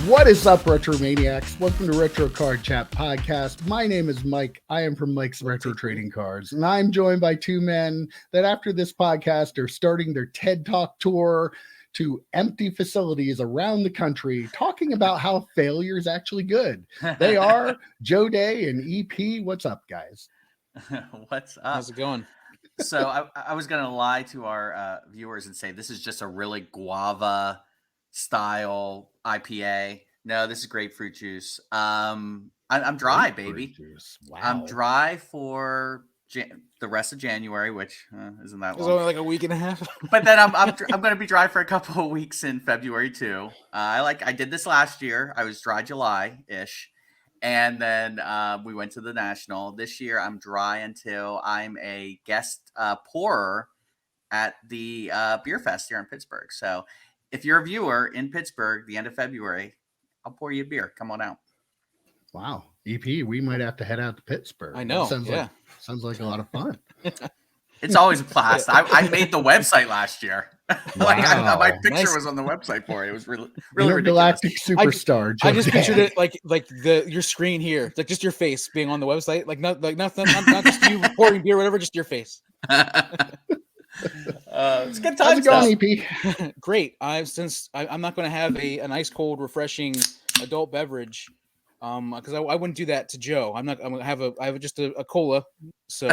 What is up, Retro Maniacs? Welcome to Retro Card Chat Podcast. My name is Mike. I am from Mike's Retro Trading Cards, and I'm joined by two men that after this podcast are starting their TED Talk tour to empty facilities around the country, talking about how failure is actually good. They are Joe Day and EP. What's up, guys? What's up? How's it going? So I was going to lie to our viewers and say this is just a really guava style IPA. No, this is grapefruit juice. I'm dry, baby. Wow. I'm dry for the rest of January, which isn't that It's long. only like a week and a half. But then I'm going to be dry for a couple of weeks in February too. I did this last year. I was dry July-ish. And then we went to the National. This year, I'm dry until I'm a guest pourer at the Beer Fest here in Pittsburgh. So if you're a viewer in Pittsburgh, the end of February, I'll pour you a beer. Come on out. Wow. EP, we might have to head out to Pittsburgh. I know. Sounds like a lot of fun. It's always a blast. I made the website last year. Wow. My picture was on the website for it. It was really ridiculous. Galactic superstar. I just pictured it like your screen here, like just your face being on the website, not just you pouring beer, whatever, just your face. It's a good How's time. it going, EP? Great. I'm not going to have an ice cold, refreshing adult beverage, because I wouldn't do that to Joe. I'm going to have I have just a cola, so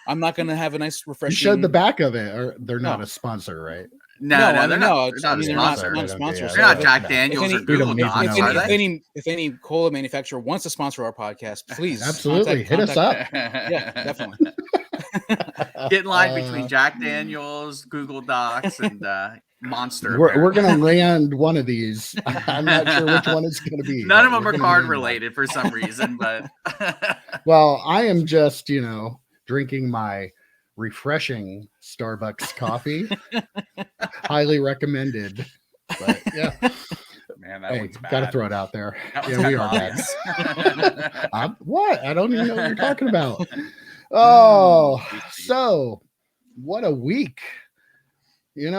I'm not going to have a nice refreshing. You showed the back of it, or they're not a sponsor, right? No, they're not a sponsor. Not sponsors. They're not Jack Daniels or Google Docs, are they? If any cola manufacturer wants to sponsor our podcast, please absolutely hit us up. Yeah, definitely. Get in line between Jack Daniels, Google Docs, and Monster. We're gonna land one of these. I'm not sure which one it's gonna be. None of them are card related for some reason, but well, I am just drinking my refreshing Starbucks coffee. Highly recommended. But yeah. Man, that one's bad. Gotta throw it out there. Yeah, we are bad. What? I don't even know what you're talking about. Oh, so what a week. I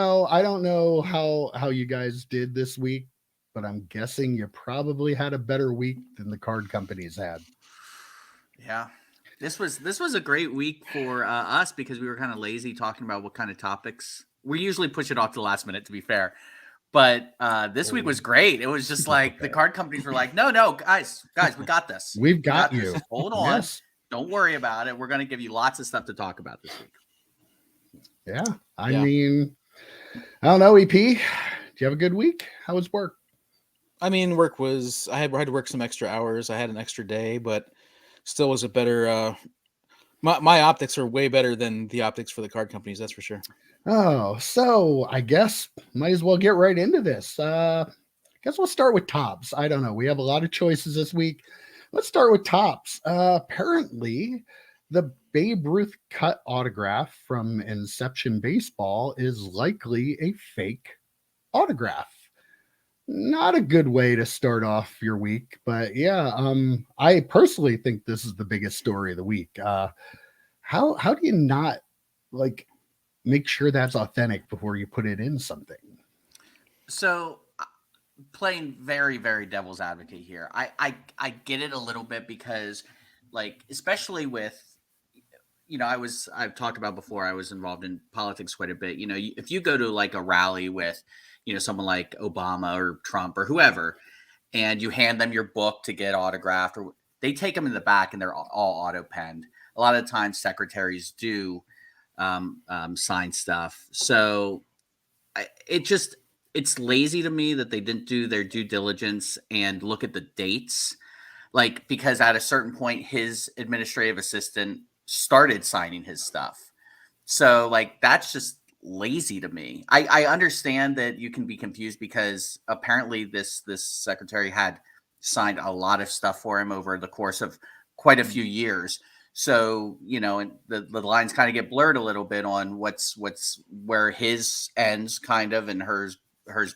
don't know how you guys did this week, but I'm guessing you probably had a better week than the card companies had. Yeah. This was a great week for us because we were kind of lazy talking about what kind of topics. We usually push it off to the last minute, to be fair. But this week was great. It was just like the card companies were like, no, guys, we got this. We've got you. This. Hold on. Yes. Don't worry about it. We're going to give you lots of stuff to talk about this week. Yeah. I mean, I don't know, EP. Do you have a good week? How was work? I mean, work was, I had to work some extra hours. I had an extra day, but still was a better, my optics are way better than the optics for the card companies. That's for sure. Oh, so I guess might as well get right into this. I guess we'll start with tops. I don't know. We have a lot of choices this week. Let's start with tops. Apparently, the Babe Ruth cut autograph from Inception Baseball is likely a fake autograph. Not a good way to start off your week, but yeah, I personally think this is the biggest story of the week. How do you not make sure that's authentic before you put it in something? So playing very, very devil's advocate here. I get it a little bit because especially with, I've talked about before, I was involved in politics quite a bit. If you go to a rally with, someone like Obama or Trump or whoever, and you hand them your book to get autographed, or they take them in the back and they're all auto penned. A lot of times secretaries do sign stuff. So it's lazy to me that they didn't do their due diligence and look at the dates, because at a certain point, his administrative assistant started signing his stuff. So that's just lazy to me. I understand that you can be confused because apparently this secretary had signed a lot of stuff for him over the course of quite a few years. So, and the lines kind of get blurred a little bit on where his ends kind of and hers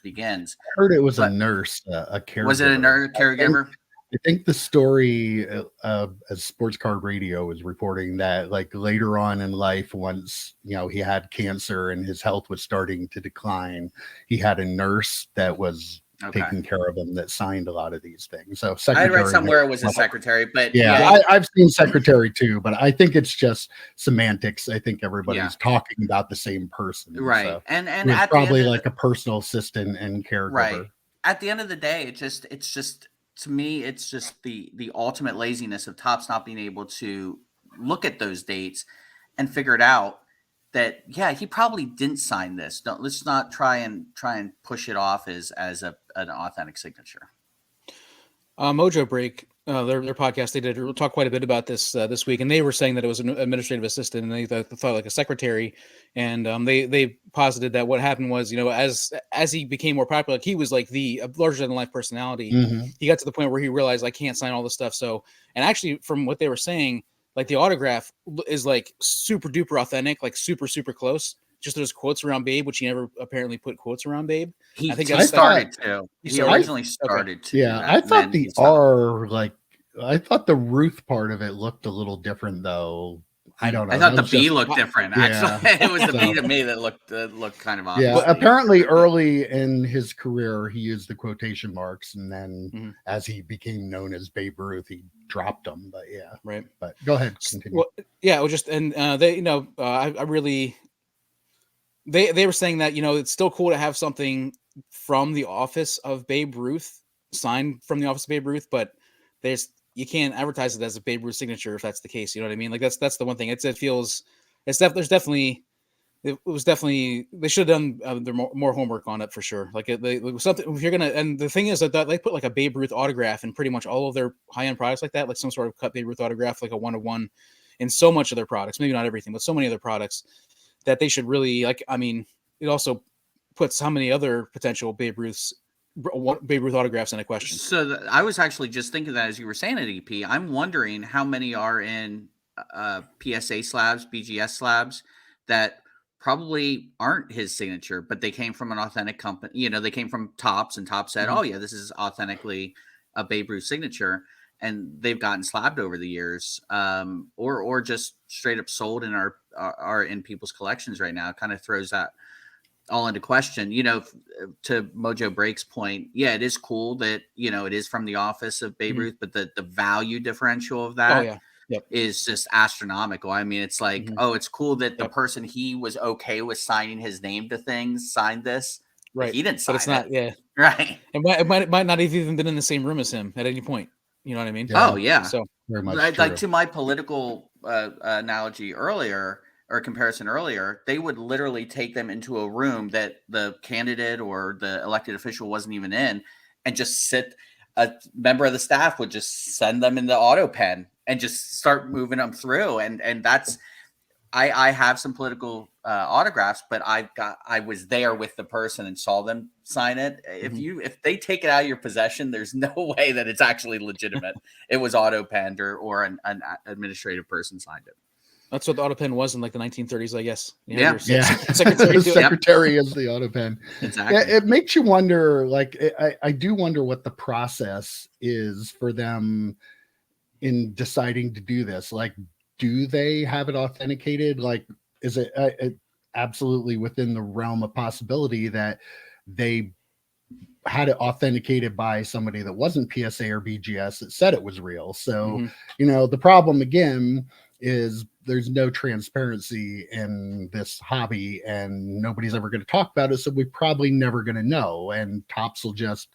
begins. I heard it was a nurse, a caregiver. Was it a nurse caregiver? I think the story as Sports Card Radio was reporting that later on in life, once, he had cancer and his health was starting to decline, he had a nurse that was Okay. taking care of them that signed a lot of these things. So I secretary. read somewhere it was a secretary, but I've seen secretary too, but I think it's just semantics. I think everybody's talking about the same person, right? So and it's at probably the end like a personal assistant and caregiver. right at the end of the day, it's just to me, it's just the ultimate laziness of Topps not being able to look at those dates and figure it out. That he probably didn't sign this. Let's not try and push it off as an authentic signature. Mojo Break, their podcast, they did talk quite a bit about this this week, and they were saying that it was an administrative assistant, and they thought like a secretary, and they posited that what happened was, as he became more popular, like he was like the larger than life personality. Mm-hmm. He got to the point where he realized I can't sign all this stuff. So, and actually, from what they were saying, like the autograph is like super duper authentic, like super super close. Just there's quotes around Babe, which he never apparently put quotes around Babe. He I think he that's started to. He started? originally started to. do that, I and thought then the he stopped. R, like, I thought the Ruth part of it looked a little different, though. I don't know. I thought the That was B just- looked different. Yeah. Actually, it was the B So- to me that looked kind of Yeah, obviously. apparently early in his career, he used the quotation marks, and then Mhm. as he became known as Babe Ruth, he dropped them. But yeah, right. but go ahead, continue. Well, yeah, it was just, and they, I really, they were saying that, it's still cool to have something from the office of Babe Ruth signed from the office of Babe Ruth, but you can't advertise it as a Babe Ruth signature if that's the case. You know what I mean? Like that's the one thing. It feels, there's definitely, it was definitely, they should have done their more homework on it for sure. Like it was something, if you're gonna, and the thing is that they put like a Babe Ruth autograph in pretty much all of their high end products like that, like some sort of cut Babe Ruth autograph, like a 1-of-1 in so much of their products, maybe not everything, but so many other products that they should really like. I mean, it also puts how many other potential Babe Ruth autographs in a question. So I was actually just thinking that as you were saying it, EP. I'm wondering how many are in PSA slabs, BGS slabs that probably aren't his signature, but they came from an authentic company. They came from Topps, and Topps said, "Oh yeah, this is authentically a Babe Ruth signature," and they've gotten slabbed over the years, or just straight up sold and are in people's collections right now. It kind of throws that all into question. To Mojo Break's point, it is cool that it is from the office of Babe Ruth, but the value differential of that is just astronomical. I mean, it's like, it's cool that the person he was okay with signing his name to things signed this. Right. He didn't sign but it's not, it. Right. It might not have even been in the same room as him at any point. You know what I mean? Yeah. Oh yeah. So very much true. like to my political analogy earlier, or comparison earlier, they would literally take them into a room that the candidate or the elected official wasn't even in, and just sit. A member of the staff would just send them in the auto pen and just start moving them through. And that's, I have some political autographs, but I was there with the person and saw them sign it. If they take it out of your possession, there's no way that it's actually legitimate. It was auto penned or an administrative person signed it. That's what the auto pen was in like the 1930s, I guess. Yeah. Secretary, the secretary is the auto pen. Exactly. It makes you wonder, like, I do wonder what the process is for them in deciding to do this. Like, do they have it authenticated? Like, is it absolutely within the realm of possibility that they had it authenticated by somebody that wasn't PSA or BGS that said it was real? So, the problem again is there's no transparency in this hobby, and nobody's ever going to talk about it. So we're probably never going to know. And Topps will just,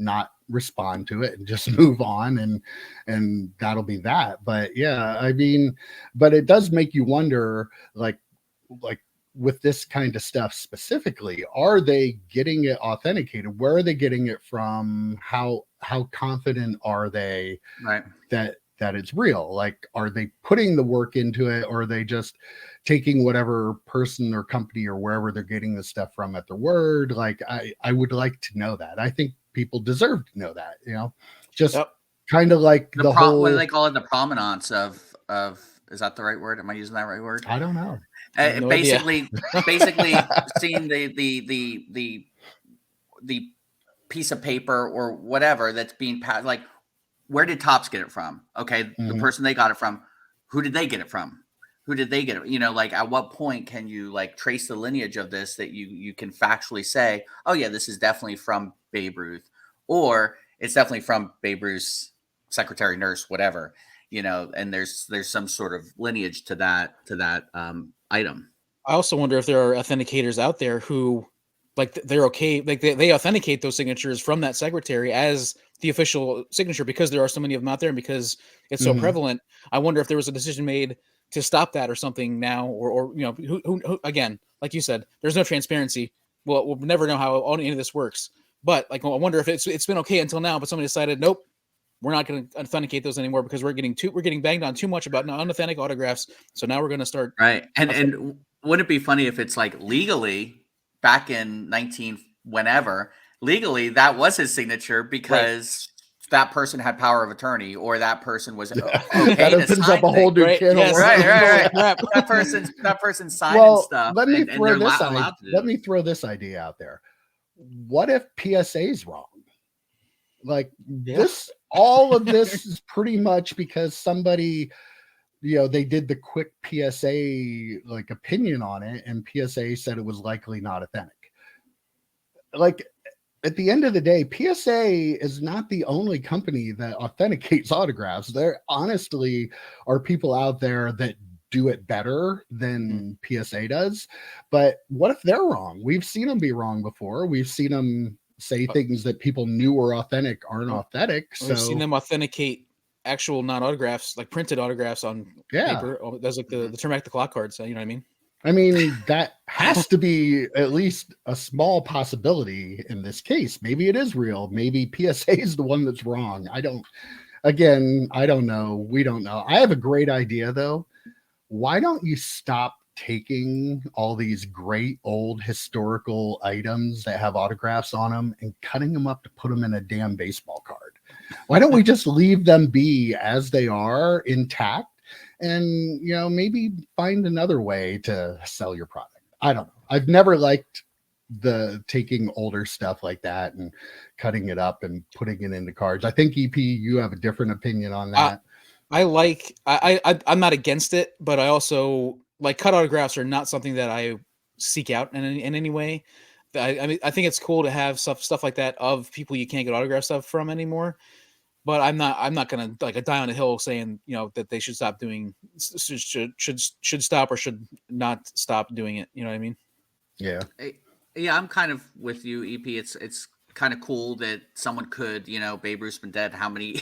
not respond to it and just move on, and that'll be that. But yeah, I mean, but it does make you wonder, like with this kind of stuff specifically, are they getting it authenticated? Where are they getting it from? How confident are they that it's real? Like, are they putting the work into it, or are they just taking whatever person or company or wherever they're getting the stuff from at their word? Like, I would like to know that. I think people deserve to know that, just kind of like the whole, what do they call it? The provenance of, is that the right word? Am I using that right word? I don't know. Basically seeing the piece of paper or whatever that's being passed, like, where did Topps get it from? Okay, the person they got it from, who did they get it from? Who did they get it? Like, at what point can you like trace the lineage of this that you can factually say, oh yeah, this is definitely from Babe Ruth, or it's definitely from Babe Ruth's secretary, nurse, whatever, and there's some sort of lineage to that item. I also wonder if there are authenticators out there who, like, they're okay, like they authenticate those signatures from that secretary as the official signature because there are so many of them out there and because it's so prevalent. I wonder if there was a decision made to stop that or something now, or who again, like you said, there's no transparency. Well, we'll never know how any of this works. But like, I wonder if it's been okay until now, but somebody decided, nope, we're not going to authenticate those anymore because we're getting banged on too much about unauthentic autographs. So now we're going to start. Right. And wouldn't it be funny if it's like legally back in 19 whenever legally that was his signature because that person had power of attorney or that person was okay that opens up a whole new can of worms. Right. that person signed stuff. Let me throw this idea out there. What if PSA is wrong? Like this, all of this is pretty much because somebody, they did the quick PSA like opinion on it, and PSA said it was likely not authentic. Like at the end of the day, PSA is not the only company that authenticates autographs. There honestly are people out there that do it better than PSA does. But what if they're wrong? We've seen them be wrong before. We've seen them say things that people knew were authentic aren't authentic. So we've seen them authenticate actual non-autographs, like printed autographs on paper. That's like the turn back the clock cards. You know what I mean? I mean, that has to be at least a small possibility in this case. Maybe it is real. Maybe PSA is the one that's wrong. I don't know. We don't know. I have a great idea though. Why don't you stop taking all these great old historical items that have autographs on them and cutting them up to put them in a damn baseball card? Why don't we just leave them be as they are, intact, and maybe find another way to sell your product? I don't know. I've never liked the taking older stuff like that and cutting it up and putting it into cards. I think EP, you have a different opinion on that. I'm not against it, but I also like cut autographs are not something that I seek out in any way. I mean, I think it's cool to have stuff like that of people you can't get autograph stuff from anymore. But I'm not gonna like die on a hill saying that they should stop doing should stop or should not stop doing it. You know what I mean? Yeah. Yeah, I'm kind of with you, EP. It's kind of cool that someone could, Babe Ruth's been dead how many,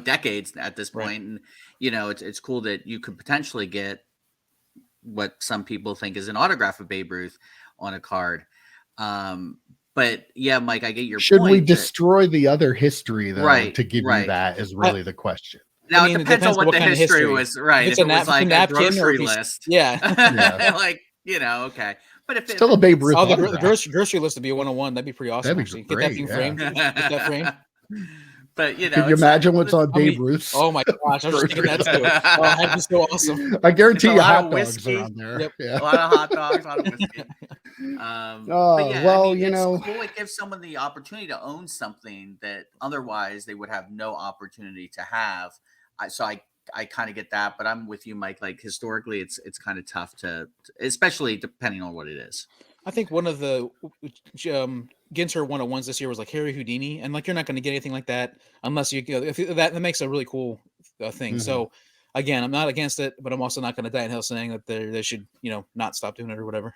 decades at this point. And, it's cool that you could potentially get what some people think is an autograph of Babe Ruth on a card. But yeah, Mike, I get your point. Should we destroy the other history though to give you that is really the question. Now it depends on what the history was, right? If it was like a grocery list. Yeah. Like, okay. But if still a Babe Ruth, the grocery list would be a 101. That'd be pretty awesome. That'd be great, get that thing framed. Get that framed. But can you imagine what's on Babe Ruth's? Oh my gosh, I was just thinking that too. Oh, that'd be so awesome. I guarantee you hot dogs are on there. Yep. Yeah. A lot of hot dogs, a lot of whiskey. It's cool. It gives someone the opportunity to own something that otherwise they would have no opportunity to have. I kind of get that, but I'm with you, Mike. Like historically, it's kind of tough to, especially depending on what it is. I think one of the Ginter 101s this year was like Harry Houdini, and like you're not going to get anything like that unless if that makes a really cool thing. Mm-hmm. So again, I'm not against it, but I'm also not going to die in hell saying that they should not stop doing it or whatever.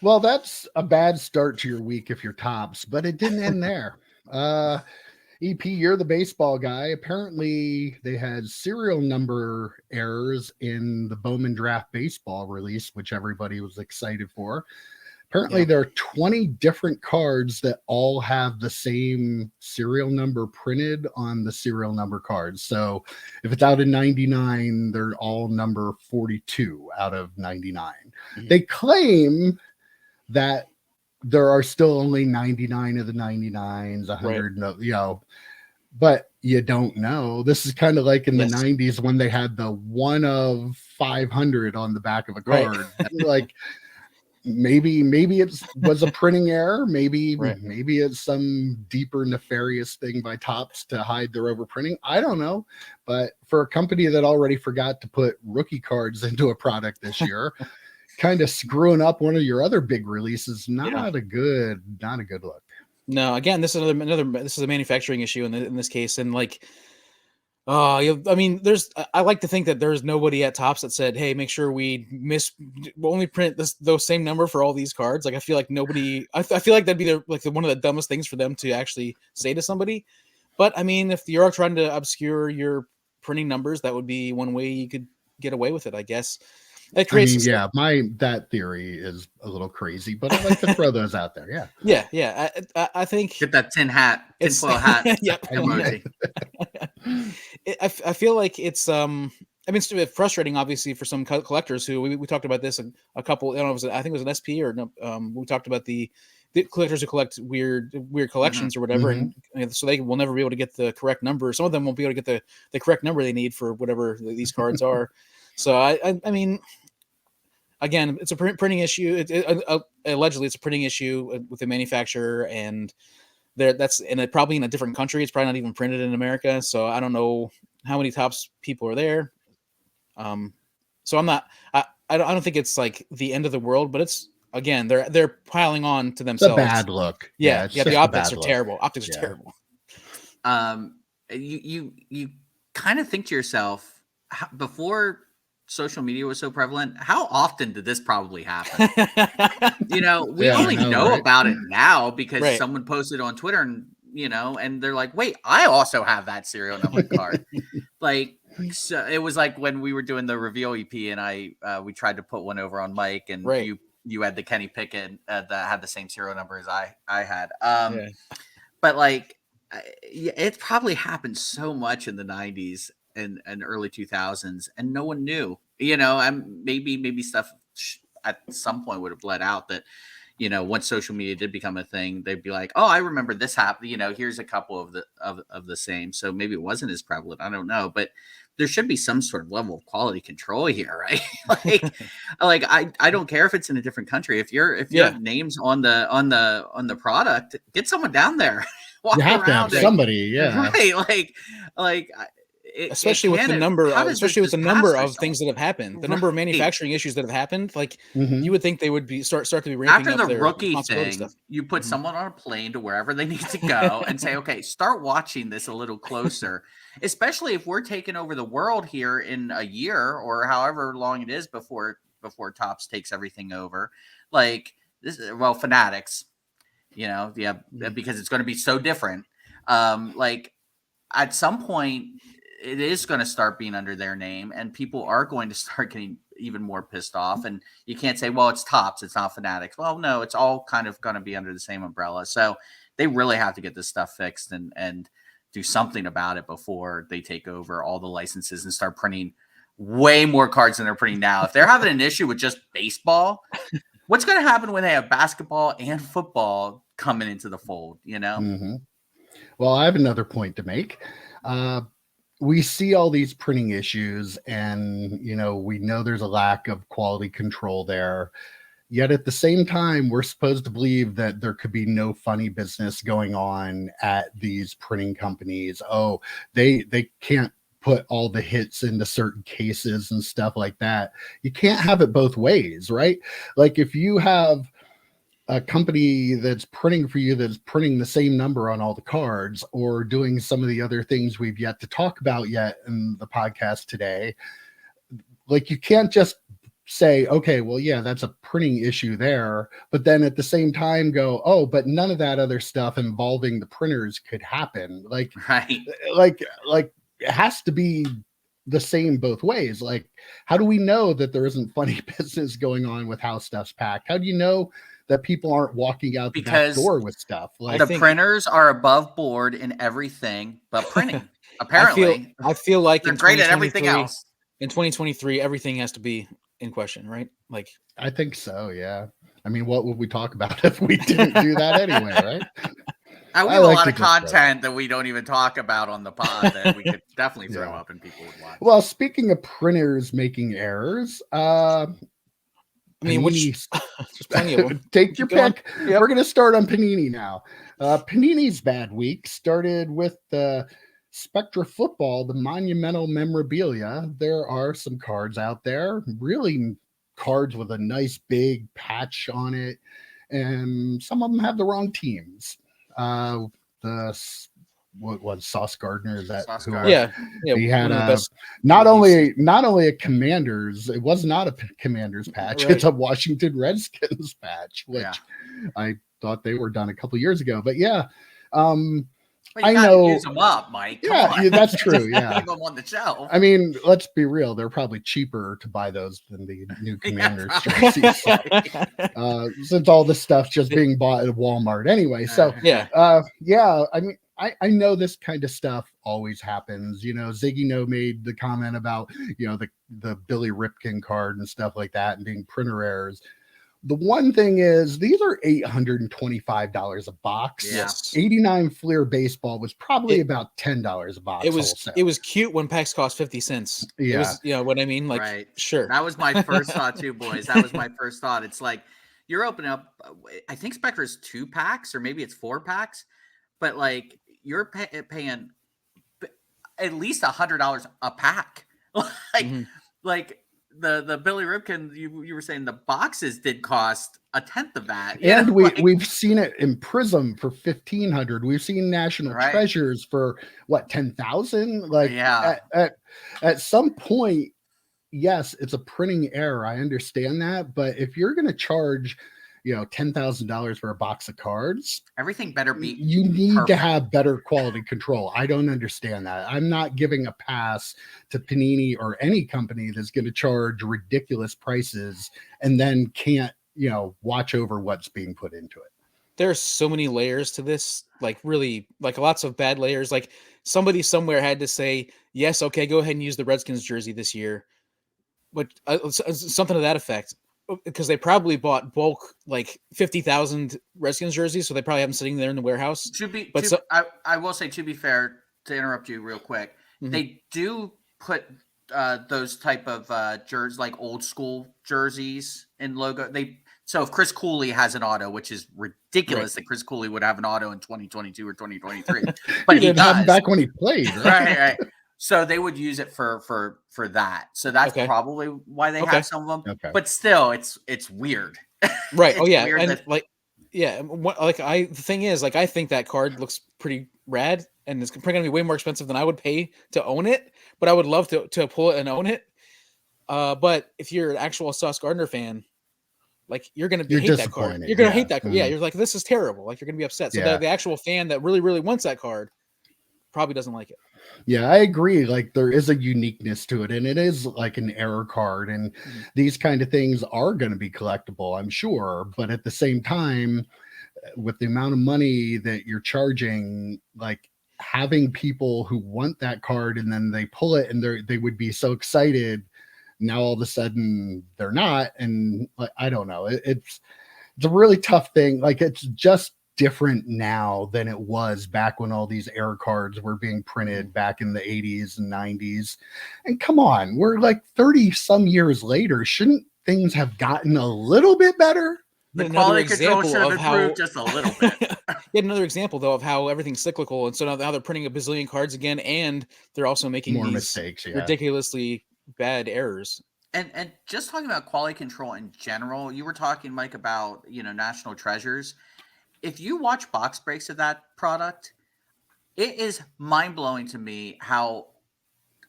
Well, that's a bad start to your week if you're Tops, but it didn't end there. EP, you're the baseball guy. Apparently, they had serial number errors in the Bowman Draft baseball release, which everybody was excited for. Apparently, there are 20 different cards that all have the same serial number printed on the serial number cards. So if it's out of 99, they're all number 42 out of 99. Mm-hmm. They claim that there are still only 99 of the 99s, 100, but you don't know. This is kind of like in the 90s when they had the 1 of 500 on the back of a card. Right. Like maybe it was a printing error. Maybe it's some deeper nefarious thing by Topps to hide their overprinting. I don't know. But for a company that already forgot to put rookie cards into a product this year, kind of screwing up one of your other big releases, not a good look. No, again, this is this is a manufacturing issue in this case, and like, I mean, I like to think that there's nobody at Topps that said, "Hey, make sure we'll only print those same number for all these cards." Like, I feel like nobody. I feel like that'd be one of the dumbest things for them to actually say to somebody. But I mean, if you're trying to obscure your printing numbers, that would be one way you could get away with it, I guess. It creates that theory is a little crazy, but I like to throw those out there. Yeah. I think Get that tinfoil hat Yep. emoji. I feel like it's I mean, it's frustrating, obviously, for some collectors who we talked about this a couple. I don't know, I think it was an SP or no, we talked about the collectors who collect weird collections or whatever, and so they will never be able to get the correct number. Some of them won't be able to get the correct number they need for whatever these cards are. So I mean, again, it's a printing issue. Allegedly, it's a printing issue with the manufacturer, and it probably in a different country. It's probably not even printed in America. So I don't know how many Topps people are there. So I don't think it's like the end of the world, but it's, again, they're piling on to themselves. It's a bad look. Yeah. The optics are terrible. Optics are terrible. You kind of think to yourself, before social media was so prevalent, how often did this probably happen? We only know about it now because someone posted on Twitter, and and they're like, wait, I also have that serial number card. Like, so it was like when we were doing the reveal EP, and we tried to put one over on Mike, and you had the Kenny Pickett that had the same serial number as I had. But like, it probably happened so much in the 90s and early 2000s, and no one knew. And maybe stuff at some point would have bled out that, once social media did become a thing, they'd be like, oh, I remember this happened. Here's a couple of the same. So maybe it wasn't as prevalent. I don't know, but there should be some sort of level of quality control here, right? like I don't care if it's in a different country. If your name's on the product, get someone down there. Walk you have around to have somebody, right? Like. Especially with the number of things that have happened, the number of manufacturing issues that have happened, like you would think they would be start to be ramping after up the their rookie thing. Stuff. You put someone on a plane to wherever they need to go and say, okay, start watching this a little closer, especially if we're taking over the world here in a year or however long it is before Topps takes everything over. Like this, Fanatics, because it's going to be so different. Like at some point, it is going to start being under their name, and people are going to start getting even more pissed off. And you can't say, well, it's Topps, it's not Fanatics. Well, no, it's all kind of going to be under the same umbrella. So they really have to get this stuff fixed and do something about it before they take over all the licenses and start printing way more cards than they're printing now. If they're having an issue with just baseball, what's going to happen when they have basketball and football coming into the fold, Well, I have another point to make. We see all these printing issues, and we know there's a lack of quality control there. Yet at the same time, we're supposed to believe that there could be no funny business going on at these printing companies. Oh, they can't put all the hits into certain cases and stuff like that. You can't have it both ways, right? Like if you have a company that's printing for you, that's printing the same number on all the cards, or doing some of the other things we've yet to talk about yet in the podcast today, like you can't just say, okay, well, yeah, that's a printing issue there, but then at the same time go, oh, but none of that other stuff involving the printers could happen. Like it has to be the same both ways. Like, how do we know that there isn't funny business going on with how stuff's packed? How do you know that people aren't walking out the back door with stuff? Like printers are above board in everything but printing. Apparently, I feel like they're great at everything else. In 2023, everything has to be in question, right? Like, I think so. Yeah. I mean, what would we talk about if we didn't do that anyway, right? We have a lot of content that we don't even talk about on the pod that we could definitely throw up and people would watch. Well, speaking of printers making errors, I mean, there's plenty of them. Take your pick. Yep. We're going to start on Panini now. Panini's bad week started with the Spectra Football, the monumental memorabilia. There are some cards out there, really cards with a nice big patch on it, and some of them have the wrong teams. What was Sauce Gardner? Is that Sauce who? Gardner. Yeah, He had one of the best. not releases. only a Commanders. It was not a Commanders patch. Right. It's a Washington Redskins patch, which Yeah. I thought they were done a couple years ago. But yeah, um, Well, you I gotta know. use them up, Mike. Come Yeah, on. yeah, that's true. Just Yeah. leave them on the shelf. I mean, let's be real. They're probably cheaper to buy those than the new Commanders probably. jerseys. Since all this stuff's just being bought at Walmart anyway. So Yeah. yeah, I mean, I know this kind of stuff always happens. You know, Ziggy No made the comment about, you know, the Billy Ripken card and stuff like that and being printer errors. The one thing is, these are $825 a box. Yeah. Yes. 89 Fleer baseball was probably about $10 a box. It was cute when packs cost 50 cents. Yeah. It was, you know what I mean? Like, Right. sure. That was my first thought too, boys. That was my first thought. It's like you're opening up. I think Spectre's 2 packs or maybe it's 4 packs, but like you're paying at least $100 a pack. Like the Billy Ripken, you were saying the boxes did cost a tenth of that. And we've seen it in Prism for 1,500. We've seen National Treasures for what, 10,000? Like, yeah. At some point, yes, it's a printing error. I understand that, but if you're going to charge, you know, $10,000 for a box of cards, everything better be. You need to have better quality control. I don't understand that. I'm not giving a pass to Panini or any company that's going to charge ridiculous prices and then can't, you know, watch over what's being put into it. There's so many layers to this, like really, like lots of bad layers. Like somebody somewhere had to say, yes, okay, go ahead and use the Redskins jersey this year, but something to that effect. Because they probably bought bulk like 50,000 Redskins jerseys, so they probably have them sitting there in the warehouse. I will say, to be fair, to interrupt you real quick, they do put those type of jerseys, like old school jerseys and logo. So if Chris Cooley has an auto, which is ridiculous that Chris Cooley would have an auto in 2022 or 2023, but he didn't have him back when he played, right. So they would use it for that. So that's probably why they have some of them. But still, it's weird. Right. And the thing is, like, I think that card looks pretty rad, and it's probably gonna be way more expensive than I would pay to own it. But I would love to pull it and own it. But if you're an actual Sauce Gardner fan, like you're gonna hate that card. You're gonna hate that card. Yeah, you're like, this is terrible. Like you're gonna be upset. So the actual fan that really, really wants that card probably doesn't like it. Yeah, I agree. Like there is a uniqueness to it, and it is like an error card, and these kind of things are going to be collectible, I'm sure. But at the same time, with the amount of money that you're charging, like having people who want that card and then they pull it and they would be so excited. Now all of a sudden they're not, and like I don't know. It's a really tough thing. Like it's just different now than it was back when all these error cards were being printed back in the 80s and 90s. And come on, we're like 30 some years later. Shouldn't things have gotten a little bit better? The quality control should have improved just a little bit. Yet another example, though, of how everything's cyclical. And so now they're printing a bazillion cards again, and they're also making more these mistakes, ridiculously bad errors. And just talking about quality control in general, you were talking, Mike, about, you know, National Treasures. If you watch box breaks of that product, it is mind-blowing to me how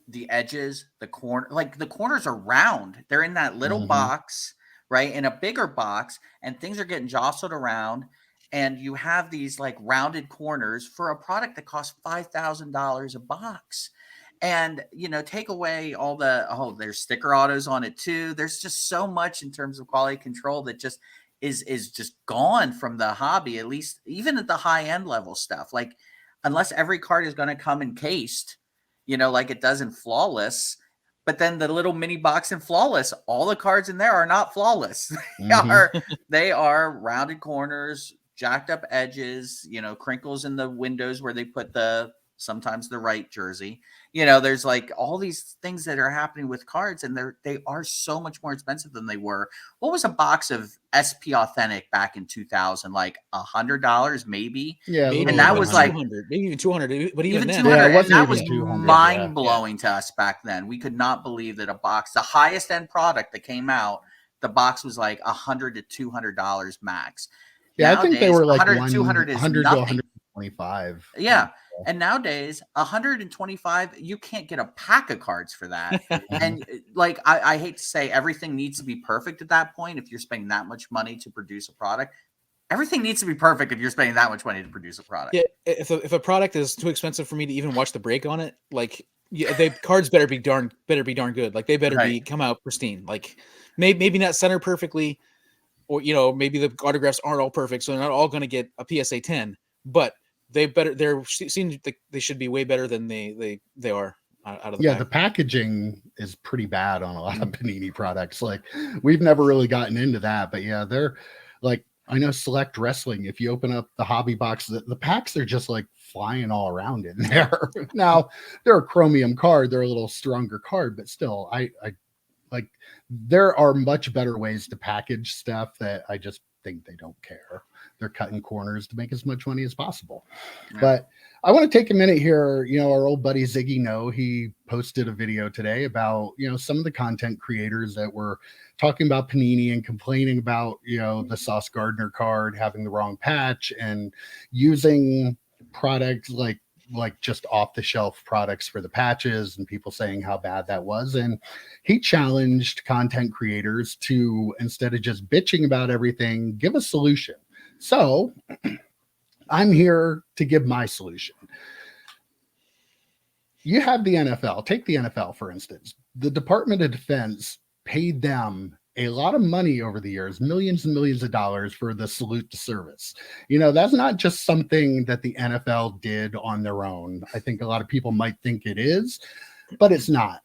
the edges, the corners are round. They're in that little box, right? In a bigger box, and things are getting jostled around. And you have these like rounded corners for a product that costs $5,000 a box. And, you know, take away all there's sticker autos on it too. There's just so much in terms of quality control that just is just gone from the hobby, at least even at the high end level stuff. Like, unless every card is going to come encased, you know, like it does in Flawless, but then the little mini box in Flawless, all the cards in there are not flawless. They are rounded corners, jacked up edges, you know, crinkles in the windows where they put sometimes the right jersey. You know, there's like all these things that are happening with cards, and they are so much more expensive than they were. What was a box of SP Authentic back in 2000? Like $100 maybe? Yeah. Maybe, and that was like maybe even 200, but even then, 200, it that was mind blowing to us back then. We could not believe that a box, the highest end product that came out, the box was like $100 to $200 max. Yeah, I think they Nowadays, were like 100, 200 is 100 to nothing. 125. Yeah. And nowadays, 125, you can't get a pack of cards for that. And like, I hate to say everything needs to be perfect at that point. If you're spending that much money to produce a product, everything needs to be perfect if you're spending that much money to produce a product. Yeah, if a product is too expensive for me to even watch the break on it, like they cards better be darn good. Like they better be come out pristine. Like maybe not center perfectly, or maybe the autographs aren't all perfect, so they're not all going to get a PSA 10. But seem like they should be way better than they are out of the pack. The packaging is pretty bad on a lot of Panini products. Like we've never really gotten into that, but yeah, they're like, I know Select Wrestling, if you open up the hobby box, the packs are just like flying all around in there. Now they're a chromium card, they're a little stronger card, but still I like, there are much better ways to package stuff that I just think they don't care. They're cutting corners to make as much money as possible. Yeah. But I want to take a minute here. Our old buddy Ziggy No, he posted a video today about, some of the content creators that were talking about Panini and complaining about, the Sauce Gardner card having the wrong patch and using products like just off the shelf products for the patches, and people saying how bad that was. And he challenged content creators to, instead of just bitching about everything, give a solution. So I'm here to give my solution. You have the NFL. Take the NFL, for instance. The Department of Defense paid them a lot of money over the years, millions and millions of dollars for the salute to service. That's not just something that the NFL did on their own. I think a lot of people might think it is, but it's not.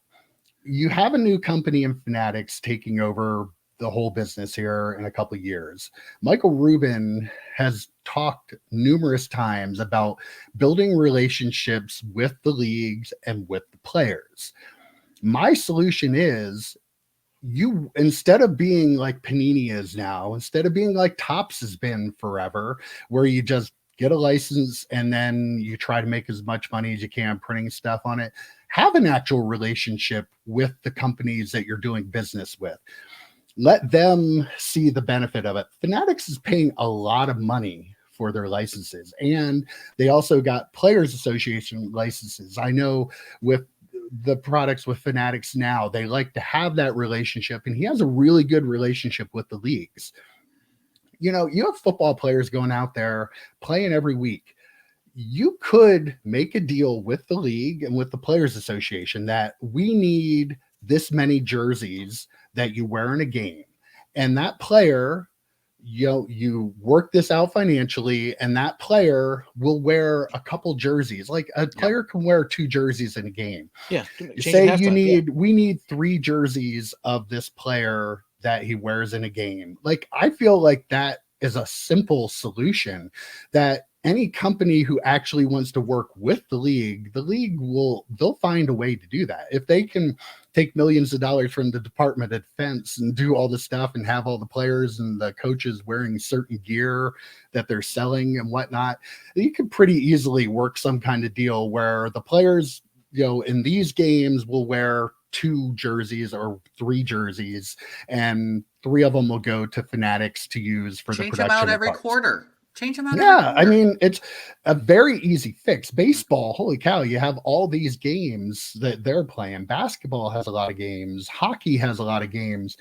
You have a new company in Fanatics taking over the whole business here in a couple of years. Michael Rubin has talked numerous times about building relationships with the leagues and with the players. My solution is, you, instead of being like Panini is now, instead of being like Topps has been forever, where you just get a license and then you try to make as much money as you can printing stuff on it, have an actual relationship with the companies that you're doing business with. Let them see the benefit of it. Fanatics is paying a lot of money for their licenses, and they also got Players Association licenses. I know with the products with Fanatics now, they like to have that relationship, and he has a really good relationship with the leagues. You have football players going out there playing every week. You could make a deal with the league and with the Players Association that we need this many jerseys that you wear in a game, and that player, you work this out financially, and that player will wear a couple jerseys. Like a player can wear 2 jerseys in a game. Yeah. You say we need 3 jerseys of this player that he wears in a game. Like, I feel like that is a simple solution that any company who actually wants to work with the league they'll find a way to do that. If they can take millions of dollars from the Department of Defense and do all this stuff and have all the players and the coaches wearing certain gear that they're selling and whatnot, you could pretty easily work some kind of deal where the players, in these games will wear 2 jerseys or 3 jerseys, and 3 of them will go to Fanatics to use for the production. Change them out every quarter. Change them out. Yeah, I mean, it's a very easy fix. Baseball, holy cow, you have all these games that they're playing. Basketball has a lot of games. Hockey has a lot of games.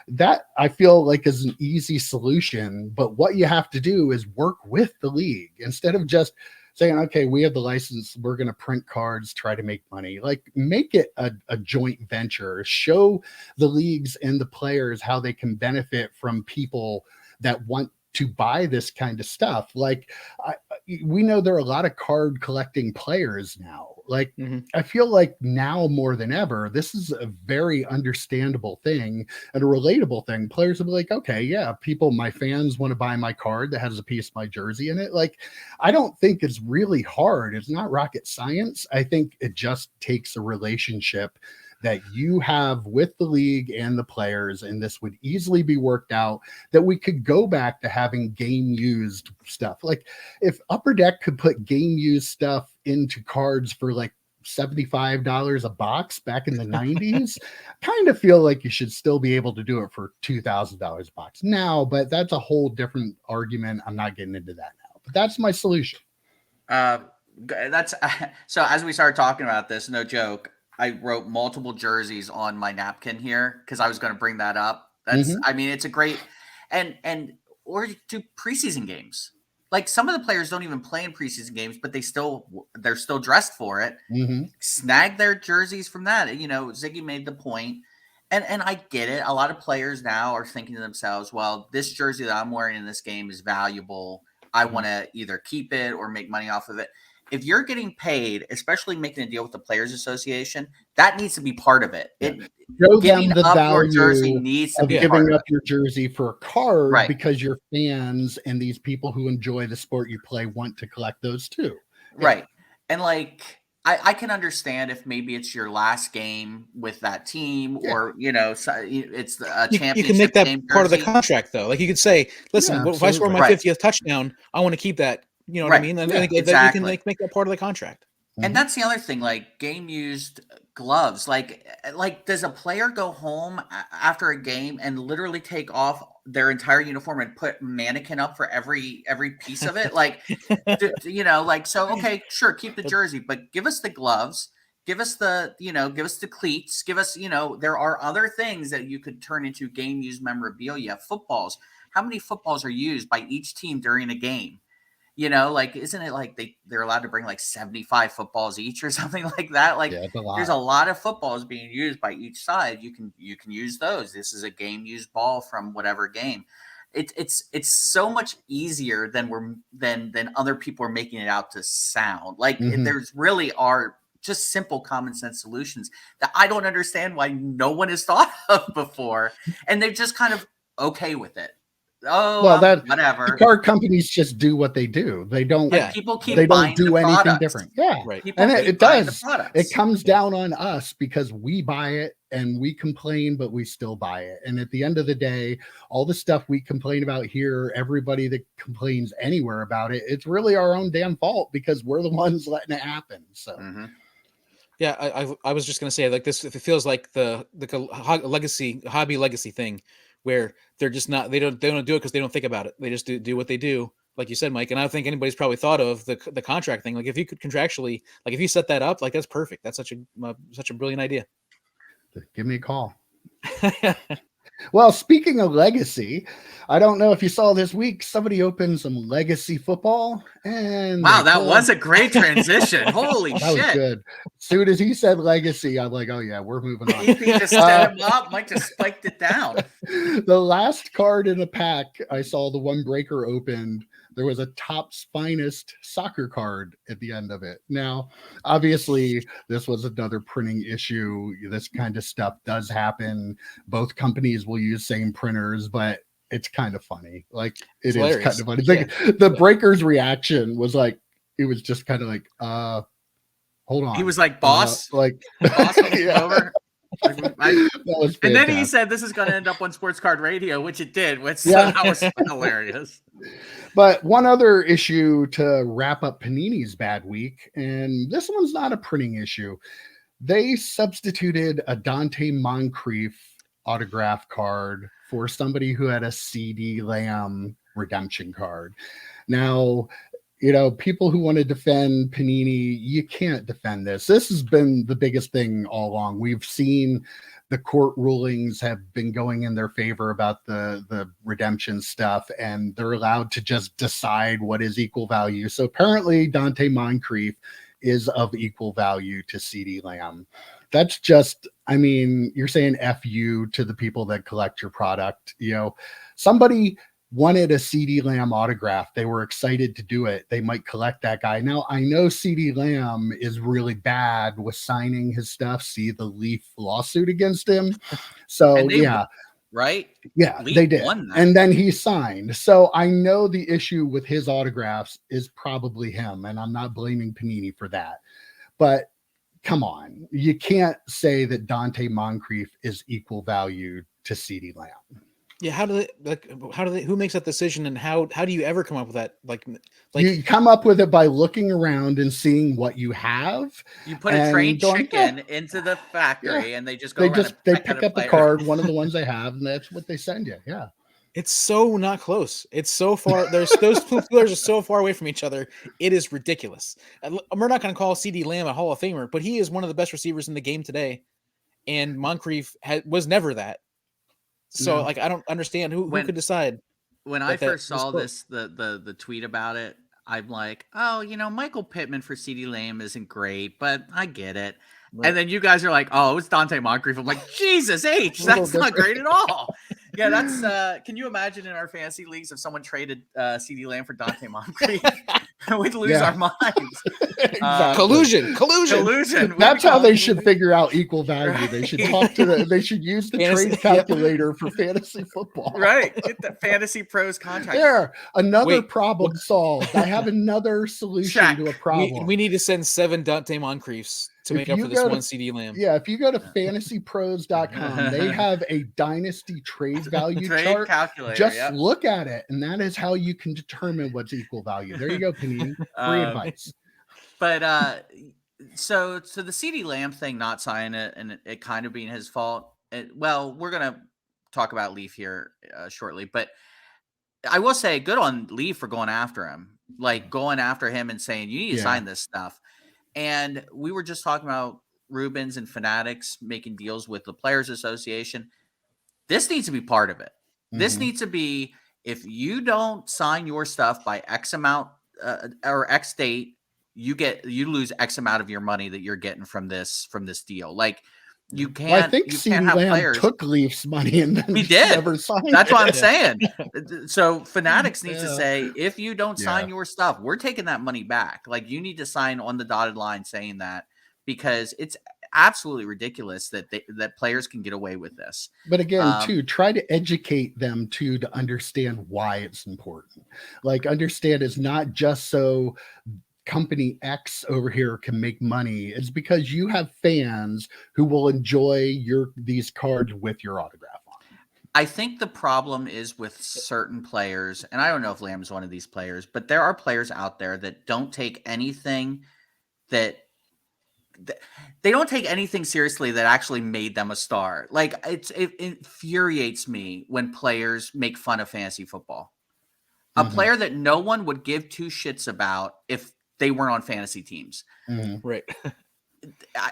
That, I feel like, is an easy solution. But what you have to do is work with the league instead of just saying, okay, we have the license, we're going to print cards, try to make money. Like, make it a joint venture. Show the leagues and the players how they can benefit from people that want to buy this kind of stuff. Like, we know there are a lot of card collecting players now. Like, I feel like now more than ever, this is a very understandable thing and a relatable thing. Players will be like, okay, yeah, my fans want to buy my card that has a piece of my jersey in it. Like, I don't think it's really hard. It's not rocket science. I think it just takes a relationship that you have with the league and the players, and this would easily be worked out, that we could go back to having game used stuff. Like, if Upper Deck could put game used stuff into cards for like $75 a box back in the 90s. Kind of feel like you should still be able to do it for $2,000 a box now, but that's a whole different argument. I'm not getting into that now, but that's my solution. That's so as we started talking about this, no joke, I wrote multiple jerseys on my napkin here because I was going to bring that up. That's, I mean, it's a great, and or do preseason games. Like some of the players don't even play in preseason games, but they're still dressed for it. Snag their jerseys from that. You know, Ziggy made the point, and I get it. A lot of players now are thinking to themselves, well, this jersey that I'm wearing in this game is valuable. I want to either keep it or make money off of it. If you're getting paid, especially making a deal with the Players Association, that needs to be part of it. Show them the value jersey needs to of be giving up your jersey for a card, right? Because your fans and these people who enjoy the sport you play want to collect those too. Right. And like, I can understand if maybe it's your last game with that team or, you know, it's a championship. You can make that game part of the contract though. Like you could say, listen, if I score my 50th touchdown, I want to keep that. You know what I mean? And exactly. You can make that part of the contract. And that's the other thing, like game used gloves. Like does a player go home after a game and literally take off their entire uniform and put mannequin up for every piece of it? Like, you know, like, so, okay, sure, keep the jersey, but give us the gloves, give us the, you know, give us the cleats, give us, you know, there are other things that you could turn into game used memorabilia. Footballs. How many footballs are used by each team during a game? You know, like, isn't it like they're allowed to bring like 75 footballs each or something like that? Like, there's a lot of footballs being used by each side. You can use those. This is a game used ball from whatever game. It's so much easier than other people are making it out to sound. Like there's really are just simple common sense solutions that I don't understand why no one has thought of before, and they're just kind of okay with it. Oh, well, whatever. The card companies just do what they do. They don't. Yeah. People keep. They don't do anything different. Yeah, right. And it does. It comes down on us because we buy it and we complain, but we still buy it. And at the end of the day, all the stuff we complain about here, everybody that complains anywhere about it, it's really our own damn fault because we're the ones letting it happen. So. Yeah, I was just gonna say like this. If it feels like the hobby legacy thing. Where they're just not, they don't do it because they don't think about it. They just do what they do, like you said, Mike. And I don't think anybody's probably thought of the contract thing. Like if you could contractually, like if you set that up, like that's perfect. That's such a brilliant idea. Give me a call. Well, speaking of legacy, I don't know if you saw this week, somebody opened some legacy football. And wow, that was a great transition. Holy shit. That was good. As soon as he said legacy, I'm like, oh yeah, we're moving on. He just set him up. Mike just spiked it down. The last card in the pack, I saw the one breaker opened. There was a Topps Finest soccer card at the end of it. Now, obviously, this was another printing issue. This kind of stuff does happen. Both companies will use same printers, but it's kind of funny. Like, it's hilarious. Kind of funny. Yeah. The breaker's reaction was like, it was just kind of like, hold on. He was like, boss? Boss over? And then he said, this is going to end up on Sports Card Radio, which it did. So that was hilarious. But one other issue to wrap up Panini's bad week, and this one's not a printing issue. They substituted a Dante Moncrief autograph card for somebody who had a CD Lamb redemption card. Now, you know, people who want to defend Panini, you can't defend this. This has been the biggest thing all along. We've seen the court rulings have been going in their favor about the redemption stuff, and they're allowed to just decide what is equal value. So apparently Dante Moncrief is of equal value to CD Lamb. That's just, I mean, you're saying F you to the people that collect your product. You know, somebody wanted a CD Lamb autograph. They were excited to do it. They might collect that guy. Now, I know CD Lamb is really bad with signing his stuff. See the Leaf lawsuit against him. So, yeah. Right? Yeah, Leaf they did. Won that. And then he signed. So I know the issue with his autographs is probably him, and I'm not blaming Panini for that. But come on. You can't say that Dante Moncrief is equal value to CD Lamb. Yeah, who makes that decision, and how do you ever come up with that? Like you come up with it by looking around and seeing what you have. You put a and trained going, chicken into the factory, and they just go around and they pick pick out a up a player. card, one of the ones they have, and that's what they send you. Yeah. it's so not close. It's so far. There's those two players are so far away from each other. It is ridiculous. And we're not going to call CeeDee Lamb a Hall of Famer, but he is one of the best receivers in the game today. And Moncrief was never that. So No. like, I don't understand who could decide. When I first saw this, the tweet about it, I'm like, oh, Michael Pittman for CeeDee Lamb isn't great, but I get it. Right. And then you guys are like, oh, it's Dante Moncrief. I'm like, Jesus H, that's not great at all. Yeah, that's can you imagine in our fantasy leagues if someone traded CeeDee Lamb for Dante Moncrief? We'd lose our minds. Collusion. That's how they should figure out equal value. Right. They should they should use the trade calculator for fantasy football. Right. Get the Fantasy Pros contract. There, another problem solved. I have another solution to a problem. We need to send 7 Dante Moncriefs to make up for this one CeeDee Lamb. Yeah, if you go to fantasypros.com, they have a dynasty trade value chart. Calculator. Just look at it, and that is how you can determine what's equal value. There you go, Panini. Free advice. But so the CeeDee Lamb thing, not signing it, and it kind of being his fault. We're gonna talk about Leaf here shortly, but I will say, good on Leaf for going after him, and saying you need to sign this stuff. And we were just talking about Rubens and Fanatics making deals with the Players Association. This needs to be part of it. Mm-hmm. This needs to be, if you don't sign your stuff by X amount or X date, you lose X amount of your money that you're getting from this deal. Like, you can't. Well, I think CeeDee Lamb took Leafs money and then he did. Never signed That's it. what I'm saying. So Fanatics needs to say, if you don't sign your stuff, we're taking that money back. Like, you need to sign on the dotted line saying that, because it's absolutely ridiculous that that players can get away with this. But again, try to educate them to understand why it's important. Like, understand it's not just so company X over here can make money. It's because you have fans who will enjoy these cards with your autograph on them. I think the problem is with certain players, and I don't know if Lamb is one of these players, but there are players out there that don't take anything they don't take anything seriously that actually made them a star. Like, it infuriates me when players make fun of fantasy football. A player that no one would give 2 shits about if they weren't on fantasy teams. Right.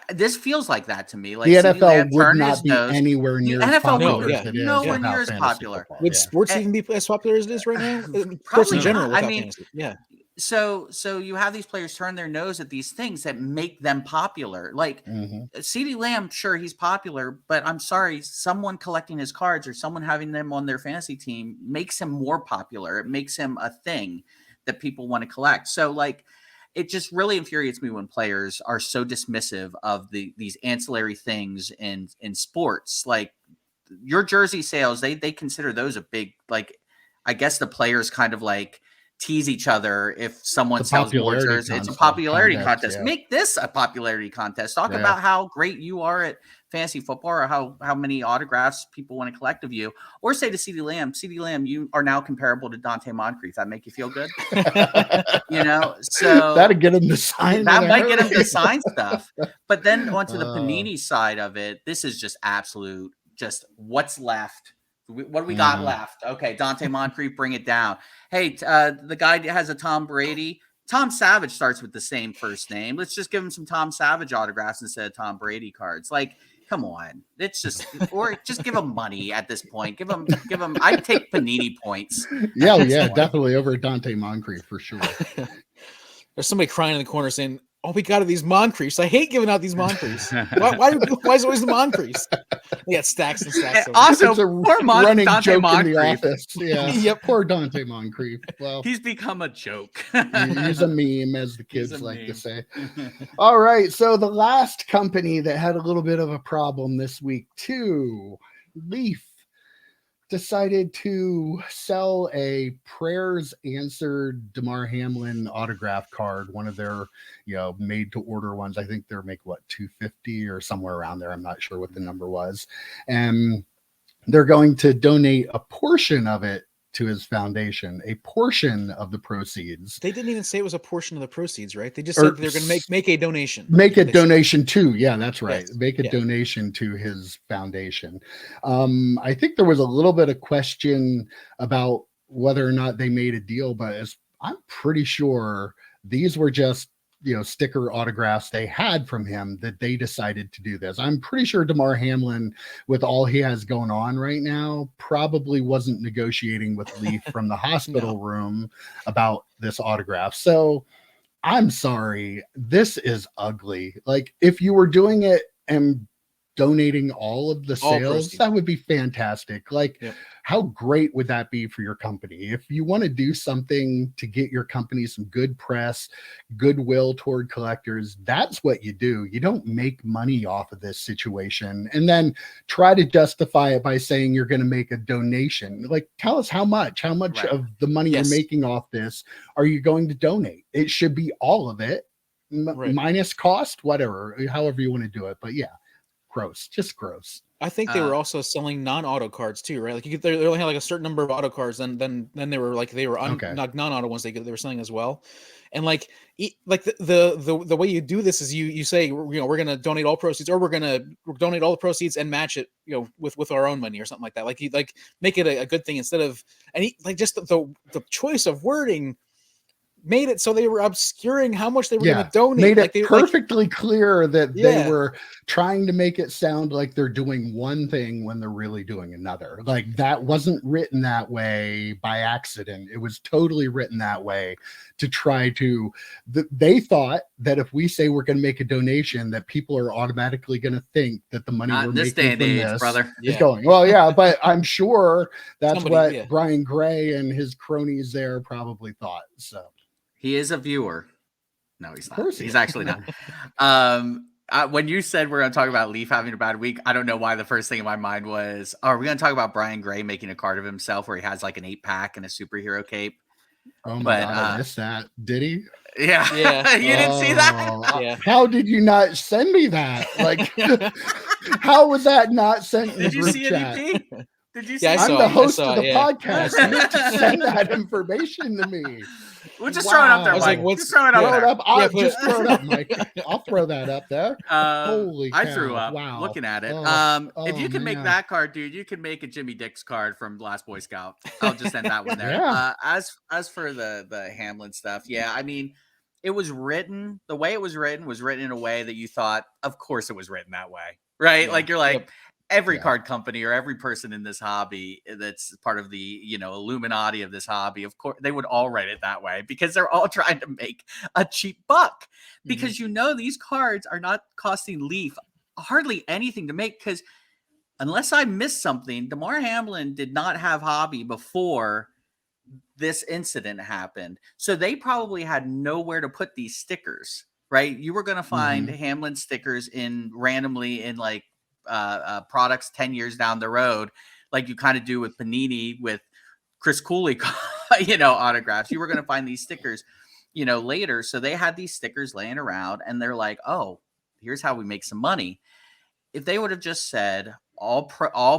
This feels like that to me. Like, the NFL would not be anywhere near as popular as it is. Nowhere near as popular. Would sports even be as popular as it is right now? Sports in general. I mean, So you have these players turn their nose at these things that make them popular. Like, CeeDee Lamb, sure, he's popular, but I'm sorry, someone collecting his cards or someone having them on their fantasy team makes him more popular. It makes him a thing that people want to collect. So, like, it just really infuriates me when players are so dismissive of these ancillary things in sports. Like, your jersey sales, they consider those a big, like, I guess the players kind of like tease each other if someone sells more jerseys. It's a popularity contest. Yeah. Make this a popularity contest. Talk about how great you are at fantasy football, or how many autographs people want to collect of you. Or say to CeeDee Lamb, you are now comparable to Dante Moncrief. That make you feel good? So that'll get him to sign. That might get him to sign stuff. But then onto the Panini side of it, this is just absolute, just what's left. What do we got left? Okay, Dante Moncrief, bring it down. Hey, the guy has a Tom Brady. Tom Savage starts with the same first name. Let's just give him some Tom Savage autographs instead of Tom Brady cards. Like, come on. It's just, or just give him money at this point. Give him. I'd take Panini points. Yeah, definitely over Dante Moncrief for sure. There's somebody crying in the corner saying, "All we got are these Moncriefs. I hate giving out these Moncriefs. Why is it always the Moncriefs?" We got stacks and stacks. Also, poor running Dante joke Moncrief. In the office. Yeah, yep. Poor Dante Moncrief. Well, he's become a joke. He's a meme, as the kids like to say. All right, so the last company that had a little bit of a problem this week too, Leaf, decided to sell a prayers answered Damar Hamlin autograph card, one of their, made to order ones. I think they're $250 or somewhere around there. I'm not sure what the number was. And they're going to donate a portion of it to his foundation, a portion of the proceeds. They didn't even say it was a portion of the proceeds, right? They just Or said they're going to make a donation. Make a They said- donation to, yeah, that's right. Yes. Make a Yeah. donation to his foundation. I think there was a little bit of question about whether or not they made a deal, but I'm pretty sure these were just, sticker autographs they had from him that they decided to do this. I'm pretty sure Damar Hamlin, with all he has going on right now, probably wasn't negotiating with Leaf from the hospital room about this autograph. So I'm sorry, this is ugly. Like, if you were doing it and donating all of the sales, proceeds. that would be fantastic. Like, Yep. how great would that be for your company? If you want to do something to get your company some good press, goodwill toward collectors, that's what you do. You don't make money off of this situation and then try to justify it by saying you're going to make a donation. Like, tell us how much Right. of the money Yes. you're making off this are you going to donate? It should be all of it, Right. minus cost, whatever, however you want to do it. But yeah, gross, just gross. I think they were also selling non-auto cards too, right? Like they only had like a certain number of auto cards, then they were like Okay. non-auto ones they were selling as well. And like the way you do this is you say, we're gonna donate all proceeds, or we're gonna donate all the proceeds and match it, with our own money or something like that. Like you make it a good thing instead of just the choice of wording made it so they were obscuring how much they were going to donate. Made it they, perfectly clear that Yeah. they were trying to make it sound like they're doing one thing when they're really doing another. Like, that wasn't written that way by accident. It was totally written that way to try to, they thought that if we say we're going to make a donation, that people are automatically going to think that the money Not we're in this making day and from age, this brother. is Yeah. going. Well, yeah, but I'm sure that's what yeah. Brian Gray and his cronies there probably thought. So He is a viewer. No, he's not. course he He's is. actually not. When you said we're going to talk about Leaf having a bad week, I don't know why the first thing in my mind was, are we going to talk about Brian Gray making a card of himself where he has like an 8-pack and a superhero cape? Oh my But, God, I missed that. Did he? Yeah. Yeah. You didn't see that? Oh, Yeah. How did you not send me that? Like, how was that not sent in the Did you group see chat? it, EP? Did you see Yeah, I it? I'm saw the it. host saw of it, the yeah. podcast. You need to send that information to me. We'll just throw it up there, Wow. I was like, Mike. what's- Just throw it Throw up it there. up. I'll Yeah, put just it- throw it up, Mike. I'll throw that up there. Holy I cow. threw up Wow. looking at it. Oh, If you can make man. that card, dude, you can make a Jimmy Dix card from Last Boy Scout. I'll just send that one there. Yeah. As for the Hamlin stuff, yeah, I mean, it was written, the way it was written in a way that you thought, of course it was written that way, right? Yeah. Like, you're like, Yep. every Yeah. card company or every person in this hobby that's part of the Illuminati of this hobby, of course they would all write it that way because they're all trying to make a cheap buck, because these cards are not costing Leaf hardly anything to make, because unless I missed something, Damar Hamlin did not have hobby before this incident happened, so they probably had nowhere to put these stickers, right? You were going to find Hamlin stickers randomly in like products 10 years down the road, like you kind of do with Panini with Chris Cooley autographs. You were going to find these stickers later, so they had these stickers laying around and they're like, oh, here's how we make some money. If they would have just said all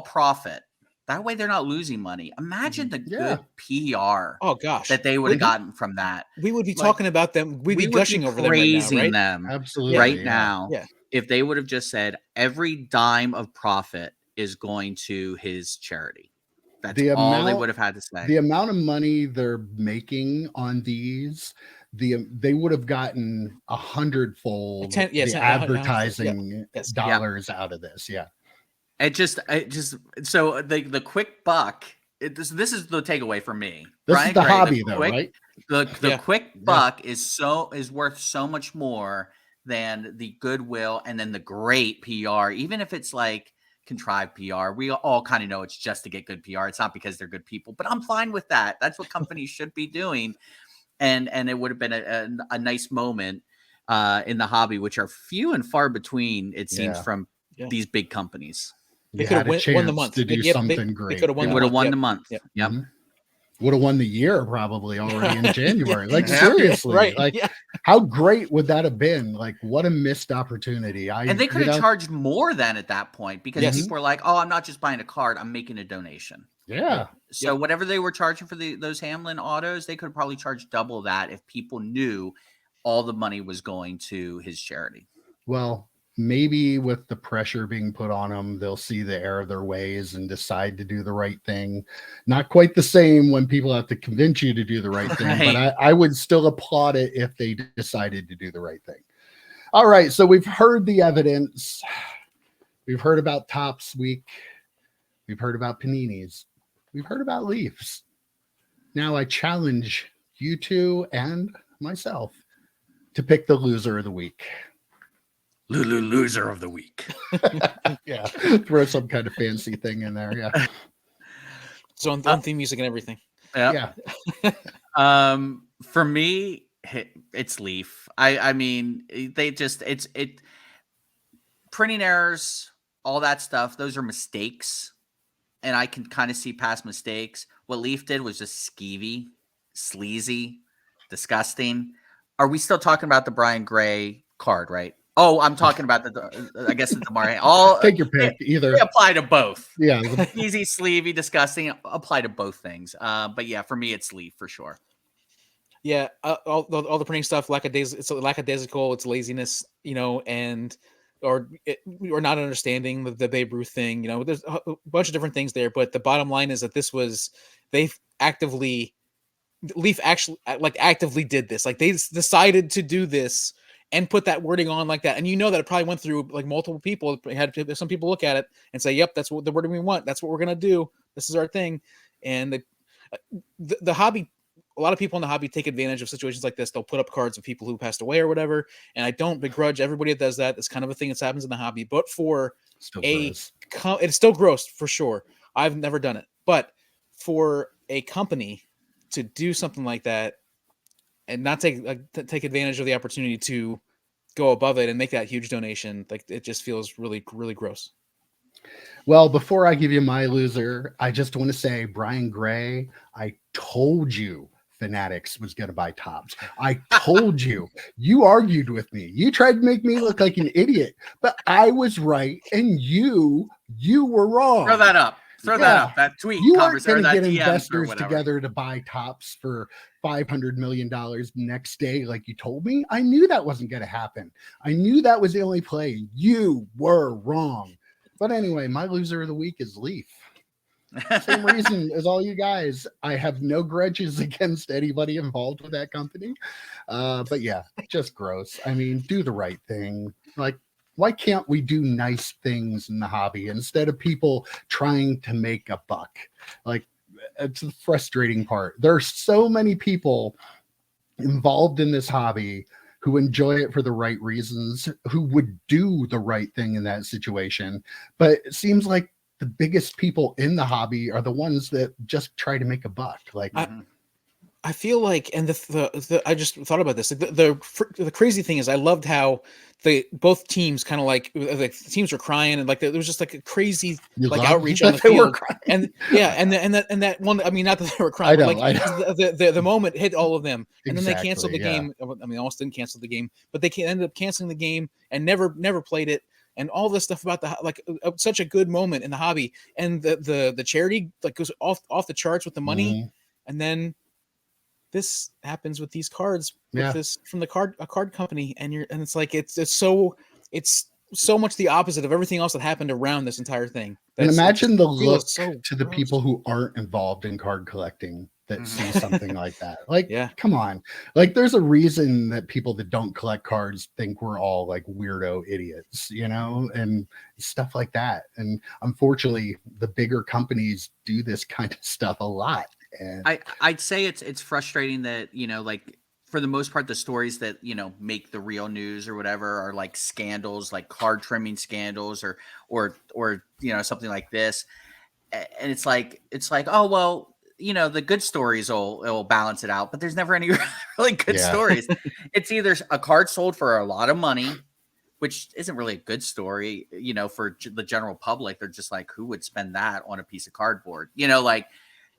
profit, that way they're not losing money. Imagine the good PR Oh gosh, that they would have gotten from that. we would be Like, talking about them. We'd be gushing over them right now, praising right? them Absolutely. right yeah. now. Yeah. If they would have just said every dime of profit is going to his charity. That's all they would have had to say. The amount of money they're making on these, they would have gotten 100-fold the advertising dollars out of this. Yeah. It just so the quick buck. This is the takeaway for me. This Brian is the Gray, hobby, though, right? The quick buck is worth so much more than the goodwill and then the great PR, even if it's like contrived PR. We all kind of know it's just to get good PR. It's not because they're good people, but I'm fine with that. That's what companies should be doing. And it would have been a nice moment in the hobby, which are few and far between, it seems, from these big companies. They You could had have a chance won the month to do something great. They could have won They would have won the Yep. month. Yep. Yep. would have won the year probably already in January. Like Yeah. seriously, Right. like Yeah. how great would that have been? Like what a missed opportunity. And they could have charged more than at that point because Yes. people were like, "Oh, I'm not just buying a card; I'm making a donation." Yeah. So whatever they were charging for those Hamlin autos, they could probably charge double that if people knew all the money was going to his charity. Well, maybe with the pressure being put on them, they'll see the error of their ways and decide to do the right thing. Not quite the same when people have to convince you to do the right thing, but Right. I would still applaud it if they decided to do the right thing. All right, so we've heard the evidence. We've heard about Topps Week. We've heard about Paninis. We've heard about Leafs. Now I challenge you two and myself to pick the loser of the week. Loser of the week. Yeah, throw some kind of fancy thing in there. Yeah, So on theme music and everything. Yeah. yeah. For me, it's Leaf. I mean, they just printing errors, all that stuff. Those are mistakes, and I can kind of see past mistakes. What Leaf did was just skeevy, sleazy, disgusting. Are we still talking about the Brian Gray card, right? Oh, I'm talking about I guess the Damar. All Take your pick. Either. they apply to both. Yeah. Easy, sleevey, disgusting. Apply to both things. But yeah, for me, it's Leaf for sure. Yeah, all the printing stuff, it's lackadaisical, it's laziness, and or not understanding the Babe Ruth thing. There's a bunch of different things there, but the bottom line is that Leaf actively did this. Like they decided to do this and put that wording on like that, and that it probably went through like multiple people. It had some people look at it and say, "Yep, that's what the wording we want. That's what we're gonna do. This is our thing." And the hobby. A lot of people in the hobby take advantage of situations like this. They'll put up cards of people who passed away or whatever. And I don't begrudge everybody that does that. It's kind of a thing that happens in the hobby. But for it's still gross for sure. I've never done it. But for a company to do something like that and not take advantage of the opportunity to go above it and make that huge donation, like it just feels really, really gross. Well, before I give you my loser, I just want to say, Brian Gray, I told you Fanatics was going to buy Topps. I told you. You argued with me. You tried to make me look like an idiot, but I was right, and you were wrong. Throw that up. Throw that up. That tweet. You aren't going to get DMs investors together to buy Topps for $500 million next day like you told me. I knew that wasn't going to happen. I knew that was the only play. You were wrong. But anyway, my loser of the week is Leaf. Same reason as all you guys. I have no grudges against anybody involved with that company. But yeah, just gross. I mean, do the right thing. Like, why can't we do nice things in the hobby instead of people trying to make a buck? Like, it's the frustrating part. There are so many people involved in this hobby who enjoy it for the right reasons, who would do the right thing in that situation. But it seems like the biggest people in the hobby are the ones that just try to make a buck. Like, I feel like, and I just thought about this. The crazy thing is, I loved how both teams kind of like the teams were crying, and like there was just like a crazy outreach on the field. And yeah, and that one. I mean, not that they were crying. I know. The moment hit all of them, and then they canceled the Exactly, game. I mean, almost didn't cancel the game, but they ended up canceling the game and never played it. And all this stuff about such a good moment in the hobby, and the charity like goes off the charts with the money, and then this happens with these cards with this from a card company, and it's like it's so much the opposite of everything else that happened around this entire thing. And imagine the look to the people who aren't involved in card collecting that see something like that. Like, come on. Like, there's a reason that people that don't collect cards think we're all like weirdo idiots, and stuff like that. And unfortunately, the bigger companies do this kind of stuff a lot. And I'd say it's frustrating that, like for the most part, the stories that, make the real news or whatever are like scandals, like card trimming scandals or something like this. And it's like, oh, well, the good stories will balance it out, but there's never any really good stories. It's either a card sold for a lot of money, which isn't really a good story, for the general public. They're just like, who would spend that on a piece of cardboard?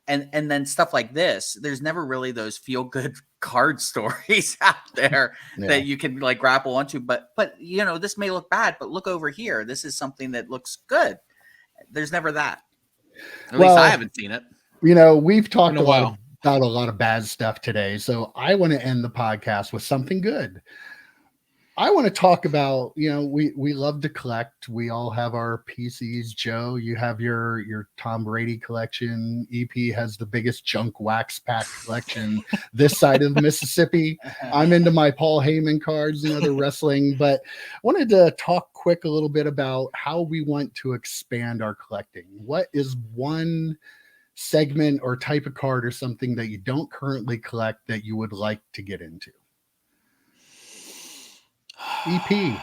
and then stuff like this, there's never really those feel good card stories out there that you can like grapple onto. But you know, this may look bad, but look over here. This is something that looks good. There's never that. At least I haven't seen it. You know, we've talked In a while. about a lot of bad stuff today, so I want to end the podcast with something good. I want to talk about, you know, we love to collect. We all have our PCs. Joe, you have your Tom Brady collection. EP has the biggest junk wax pack collection this side of the Mississippi. I'm into my Paul Heyman cards and other wrestling, but I wanted to talk quick a little bit about how we want to expand our collecting. What is one segment or type of card or something that you don't currently collect that you would like to get into? EP,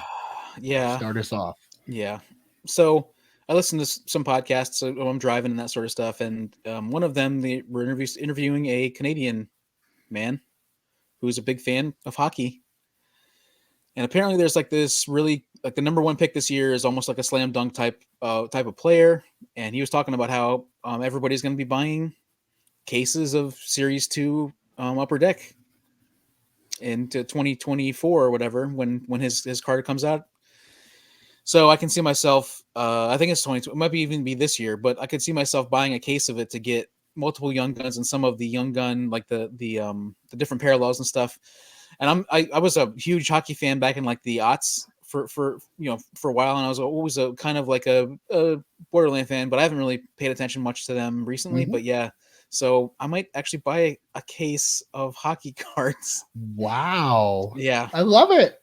start us off. Yeah. So I listen to some podcasts when I'm driving and that sort of stuff, and one of them they were interviewing a Canadian man who's a big fan of hockey, and apparently there's like this really like the number one pick this year is almost like a slam dunk type of player, and he was talking about how everybody's going to be buying cases of Series 2 Upper Deck into 2024 or whatever when his card comes out. So I can see myself I think it's 22, it might be even be this year, but I could see myself buying a case of it to get multiple Young Guns and some of the Young Gun like the different parallels and stuff. And I was a huge hockey fan back in like the aughts for you know for a while, and I was always a kind of like a Borderland fan, but I haven't really paid attention much to them recently. But yeah, so I might actually buy a case of hockey cards. Wow. Yeah. I love it.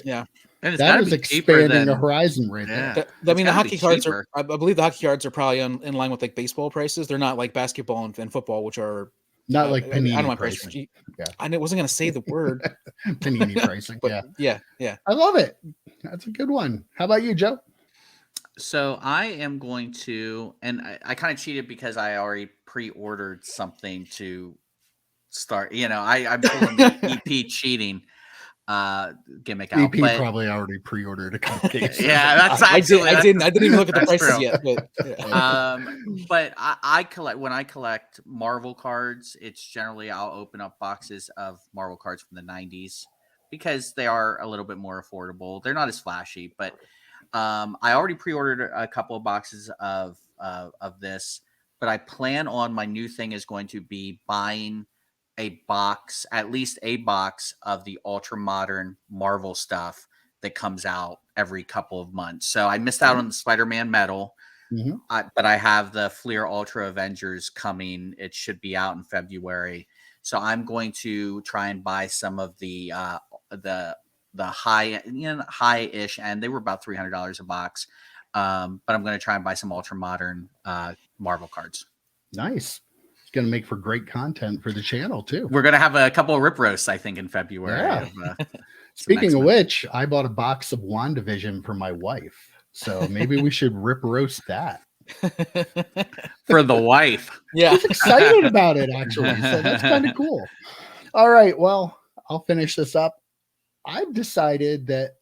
Yeah. And that is expanding the horizon right there. I mean, the hockey cards are, I believe the hockey cards are probably in line with like baseball prices. They're not like basketball and football, which are not like Panini I don't know pricing. I wasn't going to say the word Panini pricing. But yeah. I love it. That's a good one. How about you, Joe? So I am going to, and I kind of cheated because I already pre-ordered something to start. You know, I'm pulling the EP cheating gimmick out. EP probably already pre-ordered a couple cases. Yeah, that's actually I didn't even look at the prices yet. But I collect when I collect Marvel cards. It's generally I'll open up boxes of Marvel cards from the 90s because they are a little bit more affordable. They're not as flashy, but I already pre-ordered a couple of boxes of this. But I plan on my new thing is going to be buying at least a box of the ultra modern Marvel stuff that comes out every couple of months. So I missed out on the Spider-Man metal, but I have the Fleer Ultra Avengers coming. It should be out in February. So I'm going to try and buy some of the high-ish, and they were about $300 a box. But I'm going to try and buy some ultra modern Marvel cards. Nice. Going to make for great content for the channel too. We're going to have a couple of rip roasts, I think, in February. Yeah. Speaking of which, I bought a box of WandaVision for my wife, so maybe we should rip roast that for the wife. Yeah, I was excited about it actually, so that's kind of cool. All right, well, I'll finish this up. I've decided that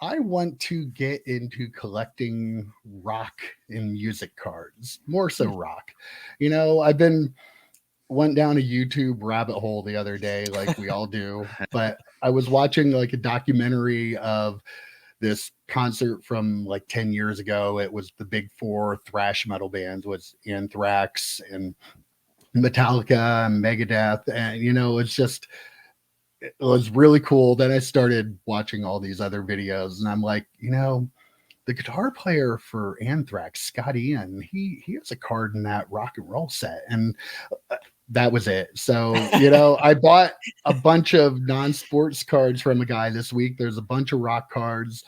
I want to get into collecting rock and music cards, more so rock. You know, went down a YouTube rabbit hole the other day, like we all do, but I was watching like a documentary of this concert from like 10 years ago. It was the big four thrash metal bands was Anthrax and Metallica and Megadeth. And, you know, it was really cool. Then I started watching all these other videos and I'm like, you know, the guitar player for Anthrax, Scott Ian, he has a card in that rock and roll set. And that was it. So, you know, I bought a bunch of non-sports cards from a guy this week. There's a bunch of rock cards.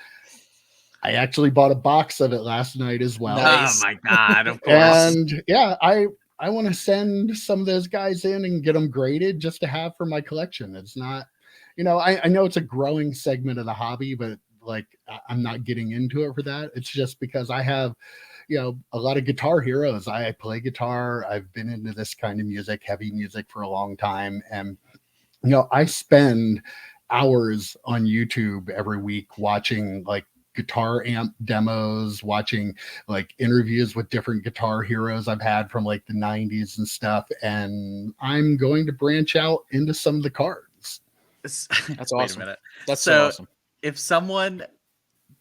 I actually bought a box of it last night as well. Nice. Oh my God, of course. And yeah, I want to send some of those guys in and get them graded just to have for my collection. It's not, you know, I know it's a growing segment of the hobby, but like I'm not getting into it for that. It's just because I have, you know, a lot of guitar heroes. I play guitar. I've been into this kind of music, heavy music for a long time. And, you know, I spend hours on YouTube every week watching like guitar amp demos, watching like interviews with different guitar heroes I've had from like the 90s and stuff. And I'm going to branch out into some of the cards. That's Wait awesome. a minute. That's so awesome. If someone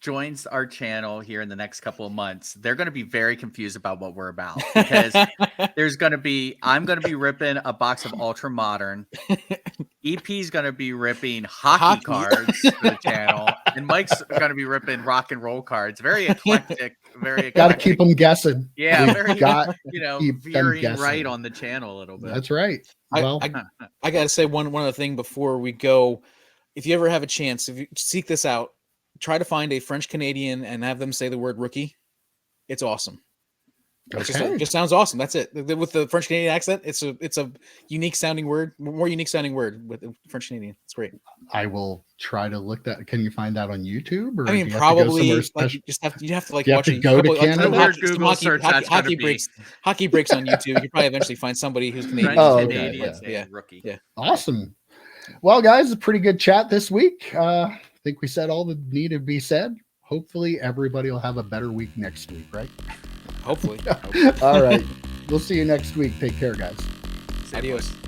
joins our channel here in the next couple of months, they're going to be very confused about what we're about, because I'm going to be ripping a box of Ultra Modern. EP's going to be ripping hockey cards for the channel, and Mike's going to be ripping rock and roll cards. Very eclectic. Got to keep them guessing. Yeah, very, got veering guessing. right on the channel a little bit. That's right. Well, I got to say one other thing before we go. If you ever have a chance, if you seek this out, try to find a French Canadian and have them say the word rookie. It's awesome. okay. It just sounds awesome. That's it. With the French Canadian accent, it's a unique sounding word, more unique sounding word with the French Canadian. It's great. I will try to look that. Can you find that on YouTube? Or I mean, do you probably have to go like you have to like you have watch to go to Canada? Google search that's hockey be. breaks. Hockey breaks on YouTube. You probably eventually find somebody who's Canadian. French Oh, okay. Canadians Yeah. and rookie. Yeah. Awesome. Well, guys, a pretty good chat this week. I think we said all that needed to be said. Hopefully, everybody will have a better week next week, right? Hopefully. All right. We'll see you next week. Take care, guys. See you, Adios. boys.